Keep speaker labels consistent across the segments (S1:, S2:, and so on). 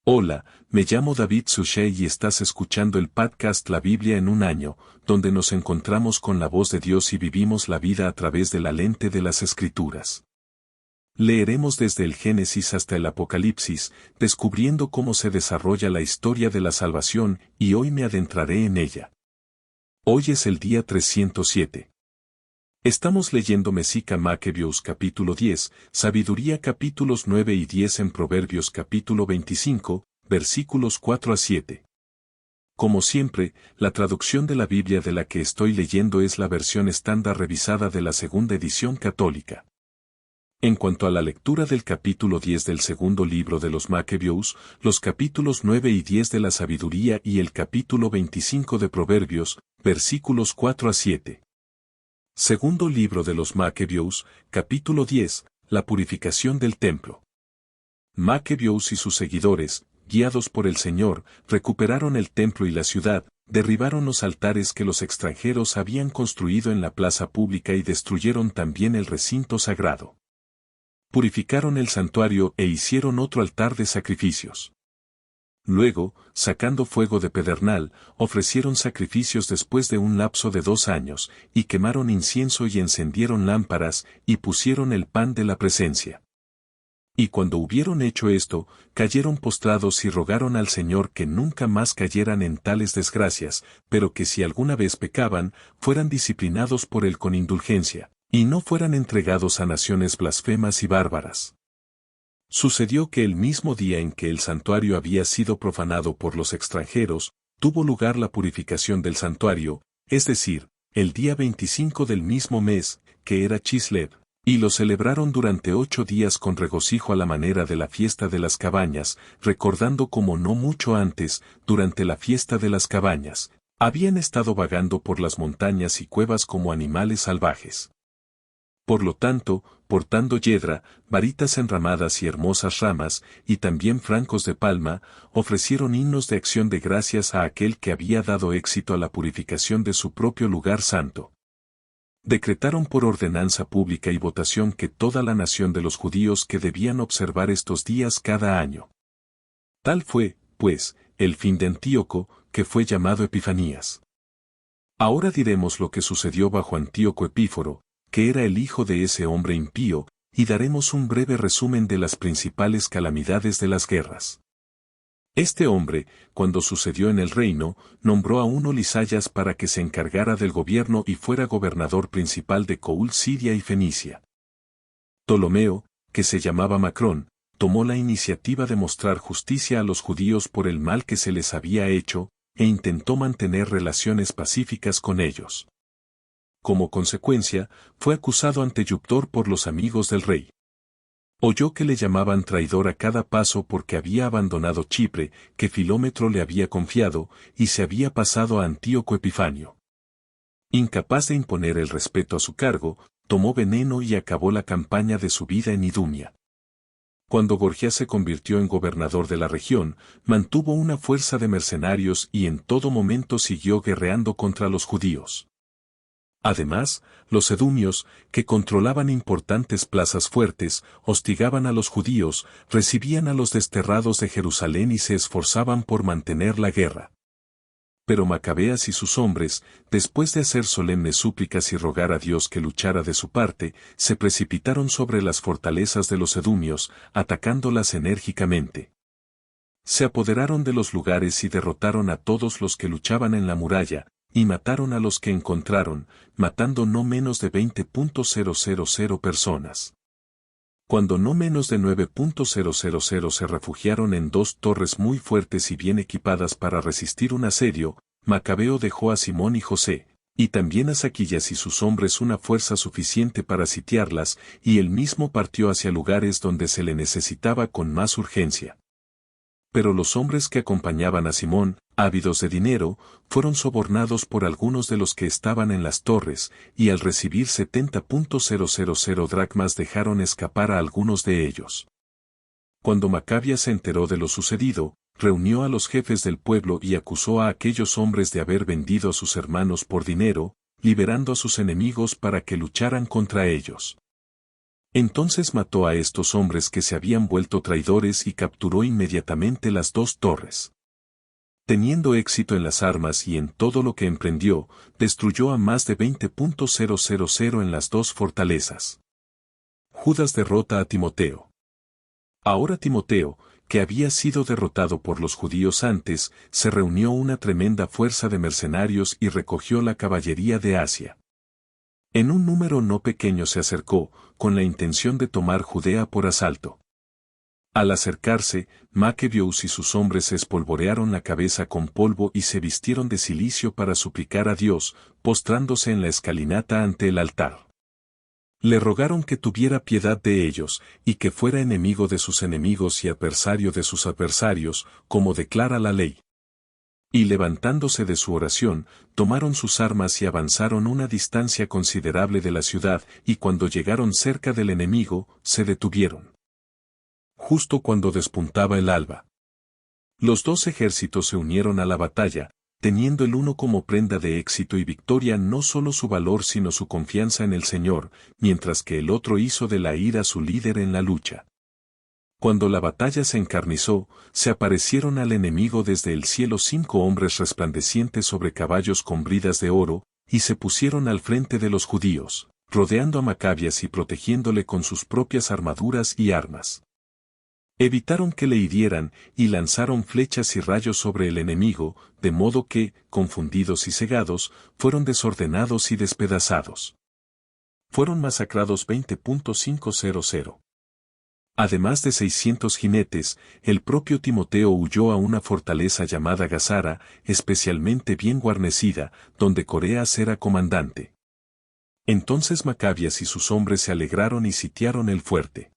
S1: Hola, me llamo David Suchet y estás escuchando el podcast La Biblia en un año, donde nos encontramos con la voz de Dios y vivimos la vida a través de la lente de las Escrituras. Leeremos desde el Génesis hasta el Apocalipsis, descubriendo cómo se desarrolla la historia de la salvación, y hoy me adentraré en ella. Hoy es el día 307. Estamos leyendo Mesica Macabeos capítulo 10, Sabiduría capítulos 9 y 10 en Proverbios capítulo 25, versículos 4 a 7. Como siempre, la traducción de la Biblia de la que estoy leyendo es la versión estándar revisada de la segunda edición católica. En cuanto a la lectura del capítulo 10 del segundo libro de los Macabeos, los capítulos 9 y 10 de la Sabiduría y el capítulo 25 de Proverbios, versículos 4 a 7. Segundo libro de los Macabeos, capítulo 10, la purificación del templo. Macabeos y sus seguidores, guiados por el Señor, recuperaron el templo y la ciudad, derribaron los altares que los extranjeros habían construido en la plaza pública y destruyeron también el recinto sagrado. Purificaron el santuario e hicieron otro altar de sacrificios. Luego, sacando fuego de pedernal, ofrecieron sacrificios después de un lapso de 2 años, y quemaron incienso y encendieron lámparas, y pusieron el pan de la presencia. Y cuando hubieron hecho esto, cayeron postrados y rogaron al Señor que nunca más cayeran en tales desgracias, pero que si alguna vez pecaban, fueran disciplinados por él con indulgencia, y no fueran entregados a naciones blasfemas y bárbaras. Sucedió que el mismo día en que el santuario había sido profanado por los extranjeros, tuvo lugar la purificación del santuario, es decir, el día 25 del mismo mes, que era Chislev, y lo celebraron durante 8 días con regocijo a la manera de la fiesta de las cabañas, recordando como no mucho antes, durante la fiesta de las cabañas, habían estado vagando por las montañas y cuevas como animales salvajes. Por lo tanto, portando yedra, varitas enramadas y hermosas ramas, y también francos de palma, ofrecieron himnos de acción de gracias a aquel que había dado éxito a la purificación de su propio lugar santo. Decretaron por ordenanza pública y votación que toda la nación de los judíos que debían observar estos días cada año. Tal fue, pues, el fin de Antíoco, que fue llamado Epifanías. Ahora diremos lo que sucedió bajo Antíoco Epíforo, que era el hijo de ese hombre impío, y daremos un breve resumen de las principales calamidades de las guerras. Este hombre, cuando sucedió en el reino, nombró a un Olisayas para que se encargara del gobierno y fuera gobernador principal de Coul, Siria y Fenicia. Ptolomeo, que se llamaba Macrón, tomó la iniciativa de mostrar justicia a los judíos por el mal que se les había hecho, e intentó mantener relaciones pacíficas con ellos. Como consecuencia, fue acusado ante Yuptor por los amigos del rey. Oyó que le llamaban traidor a cada paso porque había abandonado Chipre, que Filómetro le había confiado, y se había pasado a Antíoco Epifanio. Incapaz de imponer el respeto a su cargo, tomó veneno y acabó la campaña de su vida en Idumea. Cuando Gorgias se convirtió en gobernador de la región, mantuvo una fuerza de mercenarios y en todo momento siguió guerreando contra los judíos. Además, los edumios, que controlaban importantes plazas fuertes, hostigaban a los judíos, recibían a los desterrados de Jerusalén y se esforzaban por mantener la guerra. Pero Macabeas y sus hombres, después de hacer solemnes súplicas y rogar a Dios que luchara de su parte, se precipitaron sobre las fortalezas de los edumios, atacándolas enérgicamente. Se apoderaron de los lugares y derrotaron a todos los que luchaban en la muralla, y mataron a los que encontraron, matando no menos de 20.000 personas. Cuando no menos de 9.000 se refugiaron en 2 torres muy fuertes y bien equipadas para resistir un asedio, Macabeo dejó a Simón y José, y también a Zaquillas y sus hombres una fuerza suficiente para sitiarlas, y él mismo partió hacia lugares donde se le necesitaba con más urgencia. Pero los hombres que acompañaban a Simón, ávidos de dinero, fueron sobornados por algunos de los que estaban en las torres, y al recibir 70.000 dracmas dejaron escapar a algunos de ellos. Cuando Macabias se enteró de lo sucedido, reunió a los jefes del pueblo y acusó a aquellos hombres de haber vendido a sus hermanos por dinero, liberando a sus enemigos para que lucharan contra ellos. Entonces mató a estos hombres que se habían vuelto traidores y capturó inmediatamente las 2 torres. Teniendo éxito en las armas y en todo lo que emprendió, destruyó a más de 20.000 en las 2 fortalezas. Judas derrota a Timoteo. Ahora Timoteo, que había sido derrotado por los judíos antes, se reunió una tremenda fuerza de mercenarios y recogió la caballería de Asia. En un número no pequeño se acercó, con la intención de tomar Judea por asalto. Al acercarse, Maquevius y sus hombres se espolvorearon la cabeza con polvo y se vistieron de cilicio para suplicar a Dios, postrándose en la escalinata ante el altar. Le rogaron que tuviera piedad de ellos, y que fuera enemigo de sus enemigos y adversario de sus adversarios, como declara la ley. Y levantándose de su oración, tomaron sus armas y avanzaron una distancia considerable de la ciudad, y cuando llegaron cerca del enemigo, se detuvieron. Justo cuando despuntaba el alba. Los 2 ejércitos se unieron a la batalla, teniendo el uno como prenda de éxito y victoria no solo su valor sino su confianza en el Señor, mientras que el otro hizo de la ira su líder en la lucha. Cuando la batalla se encarnizó, se aparecieron al enemigo desde el cielo 5 hombres resplandecientes sobre caballos con bridas de oro, y se pusieron al frente de los judíos, rodeando a Macabias y protegiéndole con sus propias armaduras y armas. Evitaron que le hirieran, y lanzaron flechas y rayos sobre el enemigo, de modo que, confundidos y cegados, fueron desordenados y despedazados. Fueron masacrados 20.500. Además de 600 jinetes, el propio Timoteo huyó a una fortaleza llamada Gazara, especialmente bien guarnecida, donde Coreas era comandante. Entonces Macabias y sus hombres se alegraron y sitiaron el fuerte.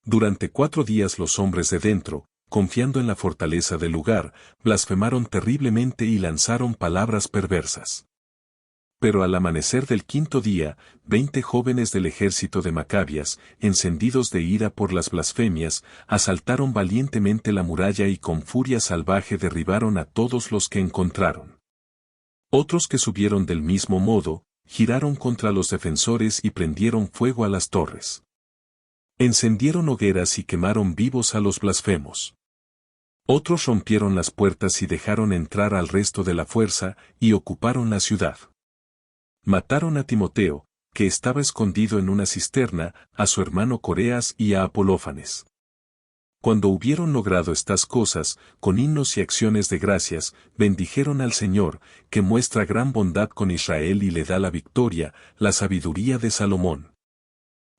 S1: Durante 4 días los hombres de dentro, confiando en la fortaleza del lugar, blasfemaron terriblemente y lanzaron palabras perversas. Pero al amanecer del 5.º día, 20 jóvenes del ejército de Macabias, encendidos de ira por las blasfemias, asaltaron valientemente la muralla y con furia salvaje derribaron a todos los que encontraron. Otros que subieron del mismo modo, giraron contra los defensores y prendieron fuego a las torres. Encendieron hogueras y quemaron vivos a los blasfemos. Otros rompieron las puertas y dejaron entrar al resto de la fuerza, y ocuparon la ciudad. Mataron a Timoteo, que estaba escondido en una cisterna, a su hermano Coreas y a Apolófanes. Cuando hubieron logrado estas cosas, con himnos y acciones de gracias, bendijeron al Señor, que muestra gran bondad con Israel y le da la victoria, la sabiduría de Salomón.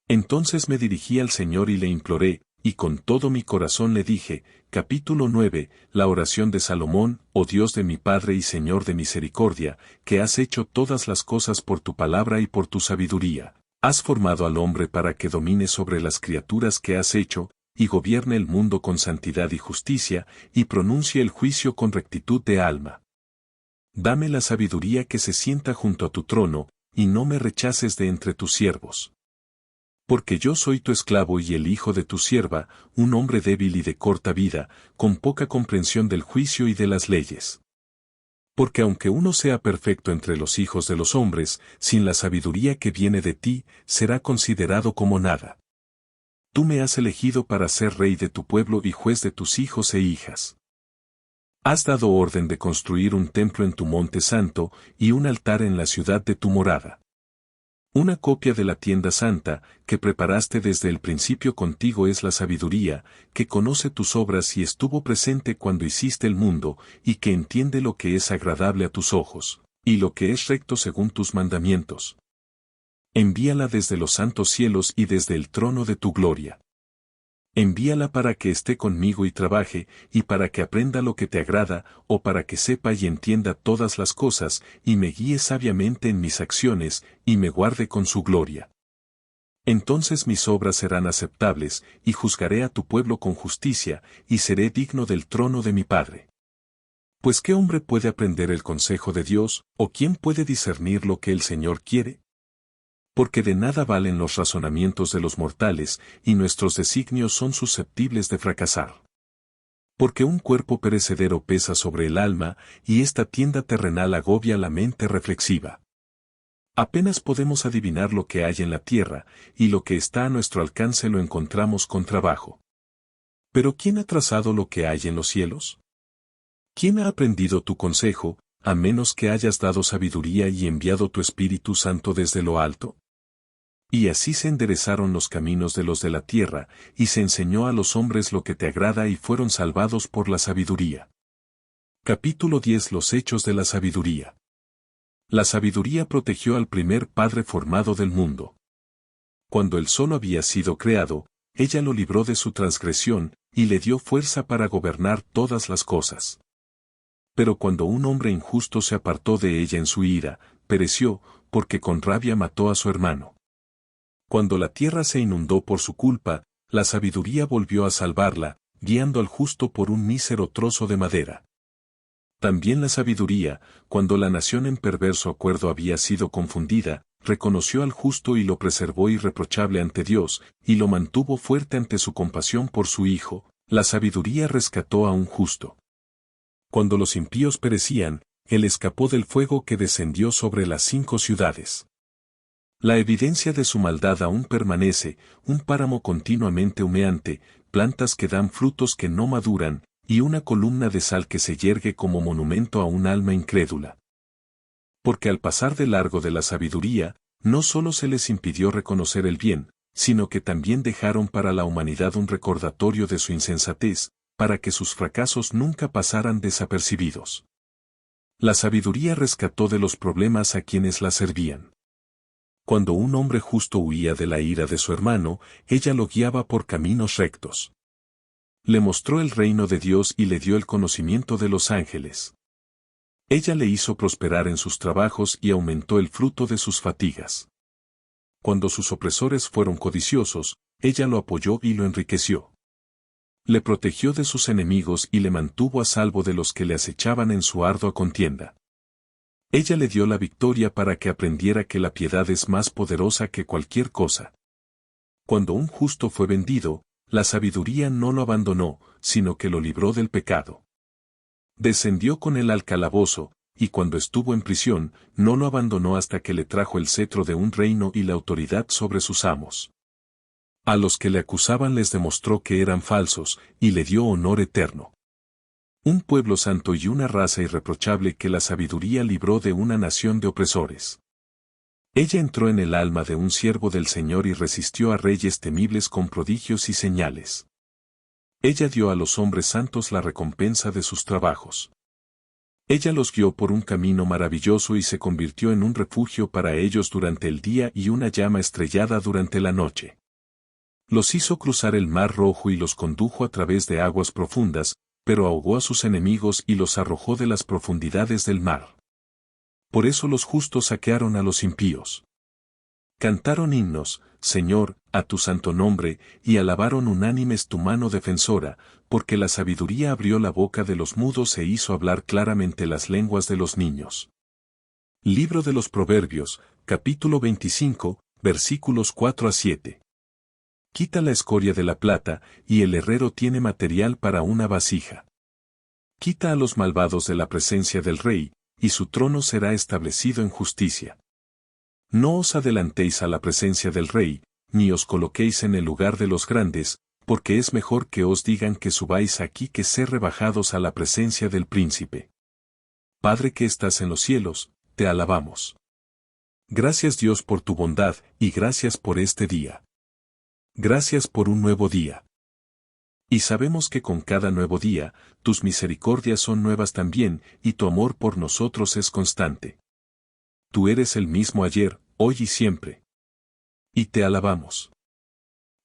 S1: Entonces me dirigí al Señor y le imploré, y con todo mi corazón le dije, capítulo 9, la oración de Salomón, oh Dios de mi Padre y Señor de misericordia, que has hecho todas las cosas por tu palabra y por tu sabiduría. Has formado al hombre para que domine sobre las criaturas que has hecho, y gobierne el mundo con santidad y justicia, y pronuncie el juicio con rectitud de alma. Dame la sabiduría que se sienta junto a tu trono, y no me rechaces de entre tus siervos. Porque yo soy tu esclavo y el hijo de tu sierva, un hombre débil y de corta vida, con poca comprensión del juicio y de las leyes. Porque aunque uno sea perfecto entre los hijos de los hombres, sin la sabiduría que viene de ti, será considerado como nada. Tú me has elegido para ser rey de tu pueblo y juez de tus hijos e hijas. Has dado orden de construir un templo en tu monte santo, y un altar en la ciudad de tu morada. Una copia de la tienda santa, que preparaste desde el principio contigo es la sabiduría, que conoce tus obras y estuvo presente cuando hiciste el mundo, y que entiende lo que es agradable a tus ojos, y lo que es recto según tus mandamientos. Envíala desde los santos cielos y desde el trono de tu gloria. Envíala para que esté conmigo y trabaje, y para que aprenda lo que te agrada, o para que sepa y entienda todas las cosas, y me guíe sabiamente en mis acciones, y me guarde con su gloria. Entonces mis obras serán aceptables, y juzgaré a tu pueblo con justicia, y seré digno del trono de mi Padre. Pues ¿qué hombre puede aprender el consejo de Dios, o quién puede discernir lo que el Señor quiere? Porque de nada valen los razonamientos de los mortales, y nuestros designios son susceptibles de fracasar. Porque un cuerpo perecedero pesa sobre el alma, y esta tienda terrenal agobia la mente reflexiva. Apenas podemos adivinar lo que hay en la tierra, y lo que está a nuestro alcance lo encontramos con trabajo. Pero ¿quién ha trazado lo que hay en los cielos? ¿Quién ha aprendido tu consejo, a menos que hayas dado sabiduría y enviado tu Espíritu Santo desde lo alto? Y así se enderezaron los caminos de los de la tierra, y se enseñó a los hombres lo que te agrada y fueron salvados por la sabiduría. Capítulo 10 Los hechos de la sabiduría. La sabiduría protegió al primer padre formado del mundo. Cuando el sol había sido creado, ella lo libró de su transgresión, y le dio fuerza para gobernar todas las cosas. Pero cuando un hombre injusto se apartó de ella en su ira, pereció, porque con rabia mató a su hermano. Cuando la tierra se inundó por su culpa, la sabiduría volvió a salvarla, guiando al justo por un mísero trozo de madera. También la sabiduría, cuando la nación en perverso acuerdo había sido confundida, reconoció al justo y lo preservó irreprochable ante Dios, y lo mantuvo fuerte ante su compasión por su Hijo. La sabiduría rescató a un justo. Cuando los impíos perecían, él escapó del fuego que descendió sobre las 5 ciudades. La evidencia de su maldad aún permanece, un páramo continuamente humeante, plantas que dan frutos que no maduran, y una columna de sal que se yergue como monumento a un alma incrédula. Porque al pasar de largo de la sabiduría, no solo se les impidió reconocer el bien, sino que también dejaron para la humanidad un recordatorio de su insensatez, para que sus fracasos nunca pasaran desapercibidos. La sabiduría rescató de los problemas a quienes la servían. Cuando un hombre justo huía de la ira de su hermano, ella lo guiaba por caminos rectos. Le mostró el reino de Dios y le dio el conocimiento de los ángeles. Ella le hizo prosperar en sus trabajos y aumentó el fruto de sus fatigas. Cuando sus opresores fueron codiciosos, ella lo apoyó y lo enriqueció. Le protegió de sus enemigos y le mantuvo a salvo de los que le acechaban en su ardua contienda. Ella le dio la victoria para que aprendiera que la piedad es más poderosa que cualquier cosa. Cuando un justo fue vendido, la sabiduría no lo abandonó, sino que lo libró del pecado. Descendió con él al calabozo, y cuando estuvo en prisión, no lo abandonó hasta que le trajo el cetro de un reino y la autoridad sobre sus amos. A los que le acusaban les demostró que eran falsos, y le dio honor eterno. Un pueblo santo y una raza irreprochable que la sabiduría libró de una nación de opresores. Ella entró en el alma de un siervo del Señor y resistió a reyes temibles con prodigios y señales. Ella dio a los hombres santos la recompensa de sus trabajos. Ella los guió por un camino maravilloso y se convirtió en un refugio para ellos durante el día y una llama estrellada durante la noche. Los hizo cruzar el mar rojo y los condujo a través de aguas profundas, pero ahogó a sus enemigos y los arrojó de las profundidades del mar. Por eso los justos saquearon a los impíos. Cantaron himnos, Señor, a tu santo nombre, y alabaron unánimes tu mano defensora, porque la sabiduría abrió la boca de los mudos e hizo hablar claramente las lenguas de los niños. Libro de los Proverbios, capítulo 25, versículos 4 a 7. Quita la escoria de la plata, y el herrero tiene material para una vasija. Quita a los malvados de la presencia del rey, y su trono será establecido en justicia. No os adelantéis a la presencia del rey, ni os coloquéis en el lugar de los grandes, porque es mejor que os digan que subáis aquí que ser rebajados a la presencia del príncipe. Padre que estás en los cielos, te alabamos. Gracias Dios por tu bondad, y gracias por este día. Gracias por un nuevo día. Y sabemos que con cada nuevo día, tus misericordias son nuevas también, y tu amor por nosotros es constante. Tú eres el mismo ayer, hoy y siempre. Y te alabamos.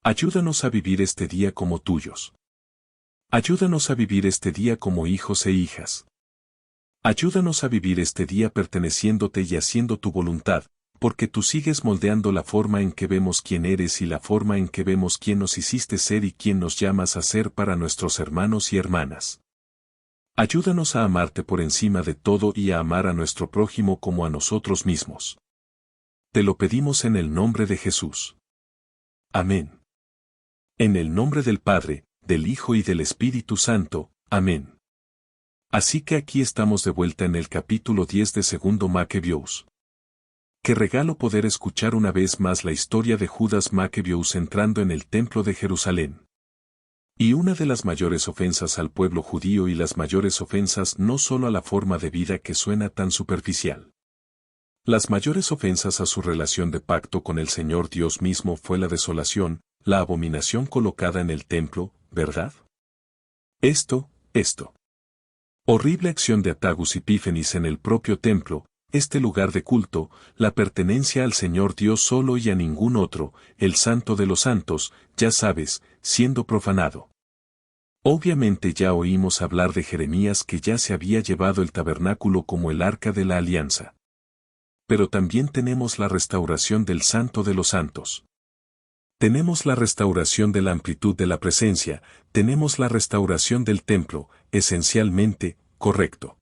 S1: Ayúdanos a vivir este día como tuyos. Ayúdanos a vivir este día como hijos e hijas. Ayúdanos a vivir este día perteneciéndote y haciendo tu voluntad, porque tú sigues moldeando la forma en que vemos quién eres y la forma en que vemos quién nos hiciste ser y quién nos llamas a ser para nuestros hermanos y hermanas. Ayúdanos a amarte por encima de todo y a amar a nuestro prójimo como a nosotros mismos. Te lo pedimos en el nombre de Jesús. Amén. En el nombre del Padre, del Hijo y del Espíritu Santo. Amén. Así que aquí estamos de vuelta en el capítulo 10 de Segundo Macabeos. Qué regalo poder escuchar una vez más la historia de Judas Maccabeus entrando en el templo de Jerusalén. Y una de las mayores ofensas al pueblo judío y las mayores ofensas no solo a la forma de vida que suena tan superficial. Las mayores ofensas a su relación de pacto con el Señor Dios mismo fue la desolación, la abominación colocada en el templo, ¿verdad? Esto. Horrible acción de Atagus Epífanes en el propio templo, este lugar de culto, la pertenencia al Señor Dios solo y a ningún otro, el Santo de los Santos, ya sabes, siendo profanado. Obviamente ya oímos hablar de Jeremías que ya se había llevado el tabernáculo como el arca de la alianza. Pero también tenemos la restauración del Santo de los Santos. Tenemos la restauración de la amplitud de la presencia, tenemos la restauración del templo, esencialmente, correcto.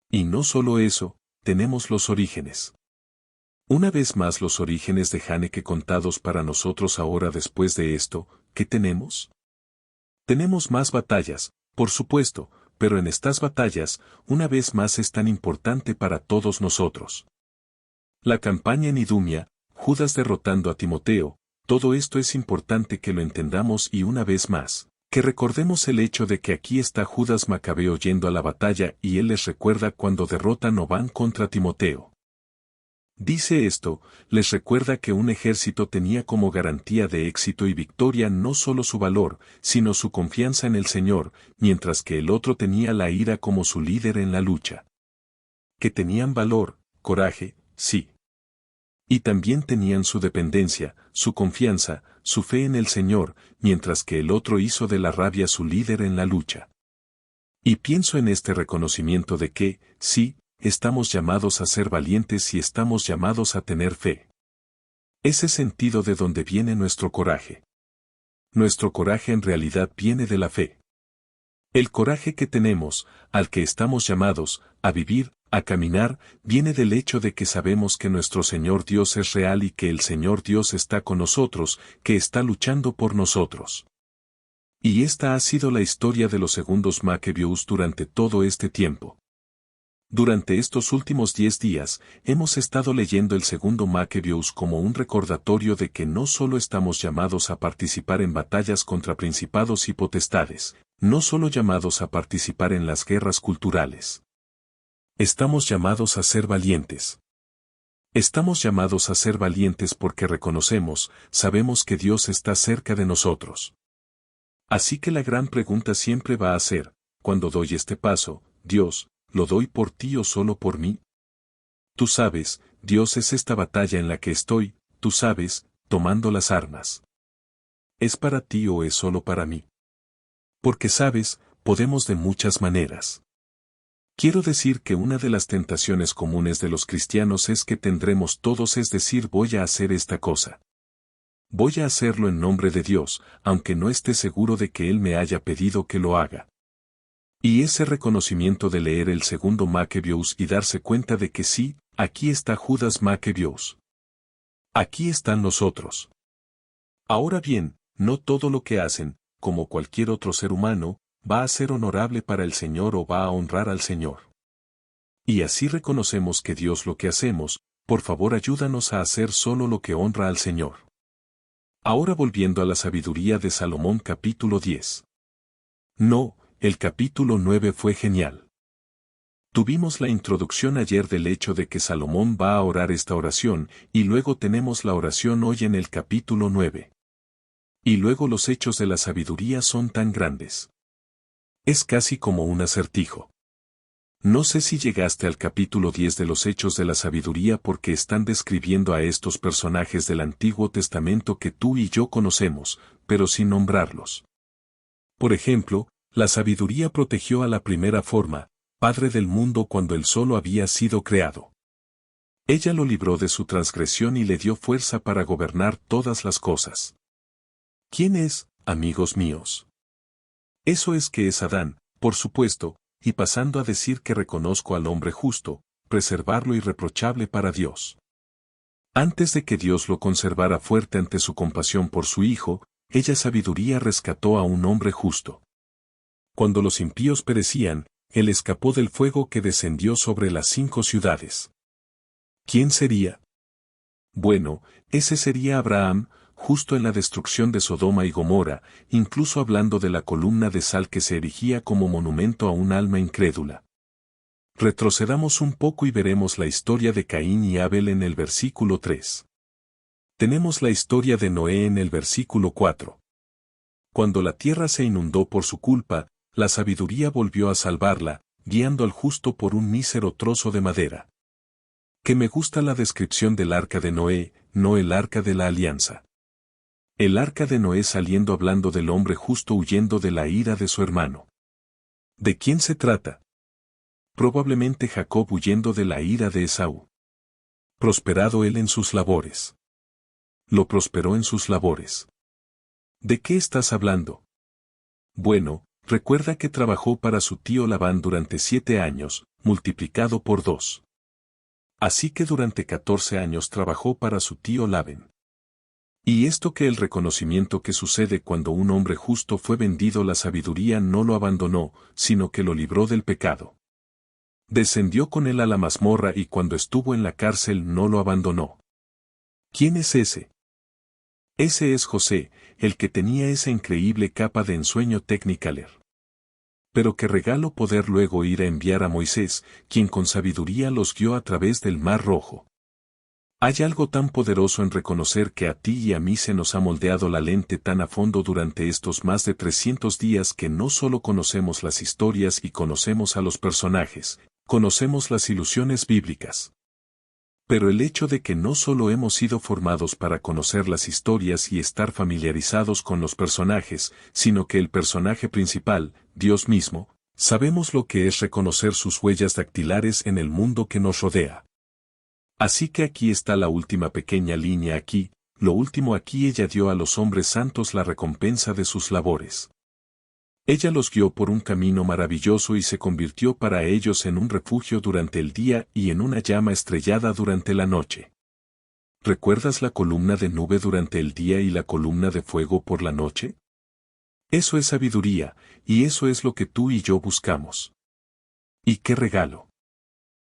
S1: Y no solo eso, tenemos los orígenes. Una vez más los orígenes de Haneke contados para nosotros ahora después de esto, ¿qué tenemos? Tenemos más batallas, por supuesto, pero en estas batallas, una vez más es tan importante para todos nosotros. La campaña en Idumea, Judas derrotando a Timoteo, todo esto es importante que lo entendamos y una vez más, que recordemos el hecho de que aquí está Judas Macabeo yendo a la batalla y él les recuerda cuando derrotan o van contra Timoteo. Dice esto, les recuerda que un ejército tenía como garantía de éxito y victoria no solo su valor, sino su confianza en el Señor, mientras que el otro tenía la ira como su líder en la lucha. Que tenían valor, coraje, sí. Y también tenían su dependencia, su confianza, su fe en el Señor, mientras que el otro hizo de la rabia su líder en la lucha. Y pienso en este reconocimiento de que, sí, estamos llamados a ser valientes y estamos llamados a tener fe. Ese sentido de donde viene nuestro coraje. Nuestro coraje en realidad viene de la fe. El coraje que tenemos, al que estamos llamados, a vivir, a caminar, viene del hecho de que sabemos que nuestro Señor Dios es real y que el Señor Dios está con nosotros, que está luchando por nosotros. Y esta ha sido la historia de los segundos Maccabeus durante todo este tiempo. Durante estos últimos 10 días, hemos estado leyendo el segundo Maccabeus como un recordatorio de que no solo estamos llamados a participar en batallas contra principados y potestades, no solo llamados a participar en las guerras culturales. Estamos llamados a ser valientes. Estamos llamados a ser valientes porque reconocemos, sabemos que Dios está cerca de nosotros. Así que la gran pregunta siempre va a ser, cuando doy este paso, Dios, ¿lo doy por ti o solo por mí? Tú sabes, Dios es esta batalla en la que estoy, tú sabes, tomando las armas. ¿Es para ti o es solo para mí? Porque sabes, podemos de muchas maneras. Quiero decir que una de las tentaciones comunes de los cristianos es que tendremos todos, es decir, voy a hacer esta cosa. Voy a hacerlo en nombre de Dios, aunque no esté seguro de que Él me haya pedido que lo haga. Y ese reconocimiento de leer el segundo Maccabeus y darse cuenta de que sí, aquí está Judas Maccabeus. Aquí están los otros. Ahora bien, no todo lo que hacen, como cualquier otro ser humano, va a ser honorable para el Señor o va a honrar al Señor. Y así reconocemos que Dios lo que hacemos, por favor ayúdanos a hacer solo lo que honra al Señor. Ahora volviendo a la sabiduría de Salomón capítulo 10. No, el capítulo 9 fue genial. Tuvimos la introducción ayer del hecho de que Salomón va a orar esta oración, y luego tenemos la oración hoy en el capítulo 9. Y luego los hechos de la sabiduría son tan grandes. Es casi como un acertijo. No sé si llegaste al capítulo 10 de los Hechos de la Sabiduría porque están describiendo a estos personajes del Antiguo Testamento que tú y yo conocemos, pero sin nombrarlos. Por ejemplo, la sabiduría protegió a la primera forma, Padre del mundo cuando él solo había sido creado. Ella lo libró de su transgresión y le dio fuerza para gobernar todas las cosas. ¿Quién es, amigos míos? Eso es que es Adán, por supuesto, y pasando a decir que reconozco al hombre justo, preservarlo irreprochable para Dios. Antes de que Dios lo conservara fuerte ante su compasión por su Hijo, ella sabiduría rescató a un hombre justo. Cuando los impíos perecían, él escapó del fuego que descendió sobre las 5 ciudades. ¿Quién sería? Bueno, ese sería Abraham, justo en la destrucción de Sodoma y Gomorra, incluso hablando de la columna de sal que se erigía como monumento a un alma incrédula. Retrocedamos un poco y veremos la historia de Caín y Abel en el versículo 3. Tenemos la historia de Noé en el versículo 4. Cuando la tierra se inundó por su culpa, la sabiduría volvió a salvarla, guiando al justo por un mísero trozo de madera. Que me gusta la descripción del arca de Noé, no el arca de la alianza. El arca de Noé saliendo hablando del hombre justo huyendo de la ira de su hermano. ¿De quién se trata? Probablemente Jacob huyendo de la ira de Esaú. Prosperado él en sus labores. Lo prosperó en sus labores. ¿De qué estás hablando? Bueno, recuerda que trabajó para su tío Labán durante 7 años, multiplicado por 2. Así que durante 14 años trabajó para su tío Labán. Y esto que el reconocimiento que sucede cuando un hombre justo fue vendido, la sabiduría no lo abandonó, sino que lo libró del pecado. Descendió con él a la mazmorra y cuando estuvo en la cárcel no lo abandonó. ¿Quién es ese? Ese es José, el que tenía esa increíble capa de ensueño Technicolor. Pero qué regalo poder luego ir a enviar a Moisés, quien con sabiduría los guió a través del Mar Rojo. Hay algo tan poderoso en reconocer que a ti y a mí se nos ha moldeado la lente tan a fondo durante estos más de 300 días que no solo conocemos las historias y conocemos a los personajes, conocemos las ilusiones bíblicas. Pero el hecho de que no solo hemos sido formados para conocer las historias y estar familiarizados con los personajes, sino que el personaje principal, Dios mismo, sabemos lo que es reconocer sus huellas dactilares en el mundo que nos rodea. Así que aquí está la última pequeña línea aquí, lo último aquí ella dio a los hombres santos la recompensa de sus labores. Ella los guió por un camino maravilloso y se convirtió para ellos en un refugio durante el día y en una llama estrellada durante la noche. ¿Recuerdas la columna de nube durante el día y la columna de fuego por la noche? Eso es sabiduría, y eso es lo que tú y yo buscamos. ¿Y qué regalo?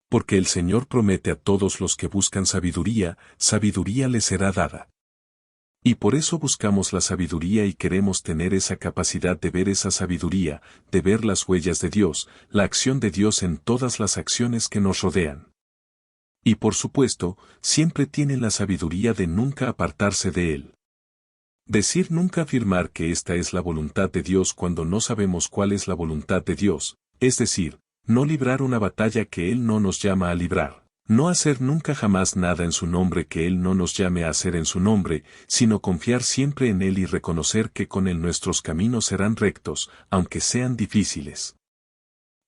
S1: Porque el Señor promete a todos los que buscan sabiduría, sabiduría les será dada. Y por eso buscamos la sabiduría y queremos tener esa capacidad de ver esa sabiduría, de ver las huellas de Dios, la acción de Dios en todas las acciones que nos rodean. Y por supuesto, siempre tienen la sabiduría de nunca apartarse de Él. Decir nunca afirmar que esta es la voluntad de Dios cuando no sabemos cuál es la voluntad de Dios, es decir, no librar una batalla que Él no nos llama a librar. No hacer nunca jamás nada en su nombre que Él no nos llame a hacer en su nombre, sino confiar siempre en Él y reconocer que con Él nuestros caminos serán rectos, aunque sean difíciles.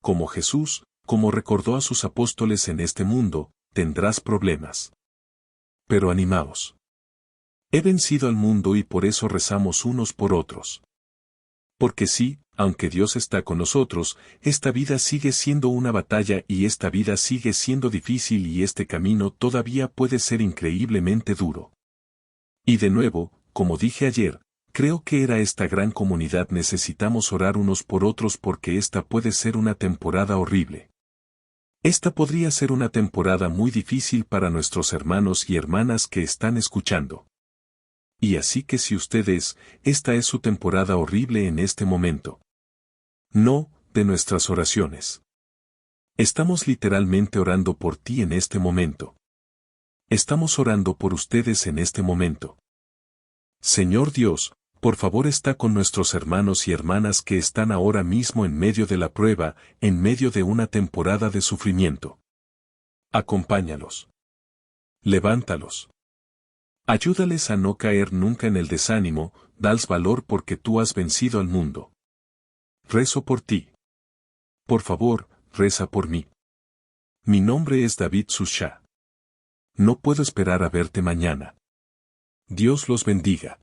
S1: Como Jesús, como recordó a sus apóstoles en este mundo, tendrás problemas. Pero animaos. He vencido al mundo y por eso rezamos unos por otros. Porque sí, aunque Dios está con nosotros, esta vida sigue siendo una batalla y esta vida sigue siendo difícil y este camino todavía puede ser increíblemente duro. Y de nuevo, como dije ayer, creo que era esta gran comunidad necesitamos orar unos por otros porque esta puede ser una temporada horrible. Esta podría ser una temporada muy difícil para nuestros hermanos y hermanas que están escuchando. Y así que si ustedes, esta es su temporada horrible en este momento. No, de nuestras oraciones. Estamos literalmente orando por ti en este momento. Estamos orando por ustedes en este momento. Señor Dios, por favor está con nuestros hermanos y hermanas que están ahora mismo en medio de la prueba, en medio de una temporada de sufrimiento. Acompáñalos. Levántalos. Ayúdales a no caer nunca en el desánimo, dales valor porque tú has vencido al mundo. Rezo por ti. Por favor, reza por mí. Mi nombre es David Susha. No puedo esperar a verte mañana. Dios los bendiga.